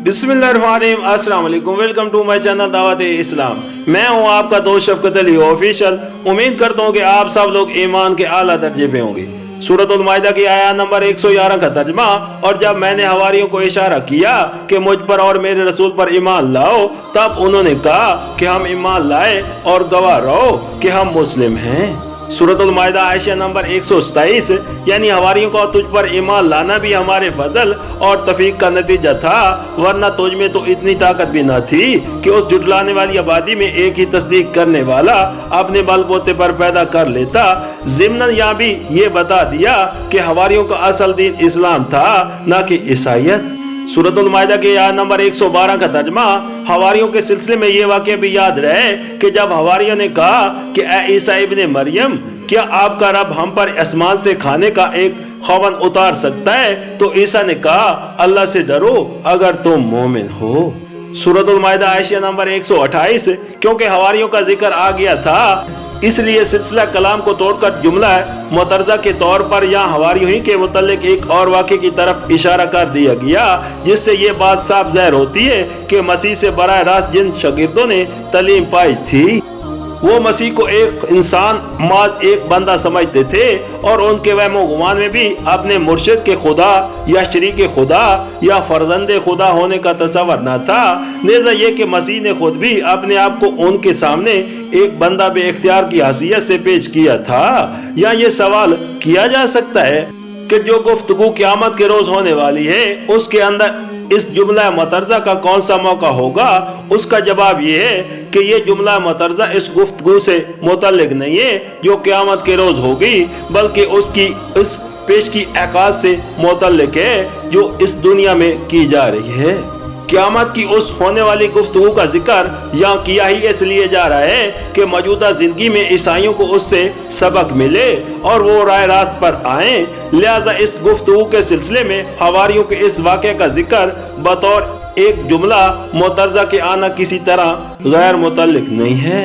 बिस्मिल्लाहिर्रहमानिर्रहीम, अस्सलाम वालेकुम। वेलकम टू माय चैनल दावत इस्लाम। मैं हूं आपका दोस्त शफकत अली ऑफिशियल। उम्मीद करता हूं कि आप सब लोग ईमान के आला दर्जे पे होंगे। सूरतुल माइदा की आयत नंबर 111 का तर्जमा। और जब मैंने हवारियों को इशारा किया कि मुझ पर और मेरे रसूल पर ईमान लाओ, तब उन्होंने कहा कि हम ईमान लाए और गवाह रहो कि हम मुस्लिम हैं। सूरतुल माइदा आयत नंबर 127, यानी हवारियों को तुझ पर ईमान लाना भी हमारे फजल और तौफीक का नतीजा था, वरना तुझ में तो इतनी ताकत भी न थी कि उस जुटलाने वाली आबादी में एक ही तस्दीक करने वाला अपने बलबूते पर पैदा कर लेता। ज़िम्नन यहाँ भी ये बता दिया कि हवारियों का असल दीन इस्लाम था, न कि ईसाइयत। सूरतुल माइदा के आयत नंबर 112 का तर्जमा। हवारियों के सिलसिले में ये वाक़या भी याद रहे कि जब हवारियों ने कहा कि ए ईसा इब्ने मरियम, क्या आपका रब हम पर आसमान से खाने का एक खवन उतार सकता है? तो ईसा ने कहा, अल्लाह से डरो अगर तुम मोमिन हो। सूरतुल माइदा आयत नंबर 128, क्योंकि हवारियों का जिक्र आ गया था, इसलिए सिलसिला कलाम को तोड़कर जुमला मुतरज़ा के तौर पर यहाँ हवारियों ही के मुतल्लिक एक और वाक़े की तरफ इशारा कर दिया गया, जिससे ये बात साफ ज़ाहिर होती है कि मसीह से बराह रास्त जिन शागिर्दों ने तालीम पाई थी, वो मसीह को एक इंसान माज एक बंदा समझते थे और उनके वहमो गुमान में भी अपने मुर्शिद के खुदा या शरीक खुदा या फर्जंदे खुदा होने का तस्वर न था। नेज़ा ये कि मसीह ने खुद भी अपने आप को उनके सामने एक बंदा बे इख्तियार की हैसियत से पेश किया था। या ये सवाल किया जा सकता है कि जो गुफ्तगू क़यामत के रोज होने वाली है, उसके अंदर इस जुमला मुतरज़ा का कौन सा मौका होगा? उसका जवाब ये है कि ये जुमला मुतरज़ा इस गुफ्तगू से मुतल्लिक नहीं है जो क़यामत के रोज होगी, बल्कि उसकी इस पेश की आकाश से मुतल्लिक है जो इस दुनिया में की जा रही है। क़यामत की उस होने वाली गुफ्तगू का जिक्र यहाँ किया ही इसलिए जा रहा है कि मौजूदा जिंदगी में ईसाइयों को उससे सबक मिले और वो राह रास्त पर आए। लिहाजा इस गुफ्तगू के सिलसिले में हवारियों के इस वाक़े का जिक्र बतौर एक जुमला मुतरज़ा के आना किसी तरह गैर मुतल्लिक नहीं है।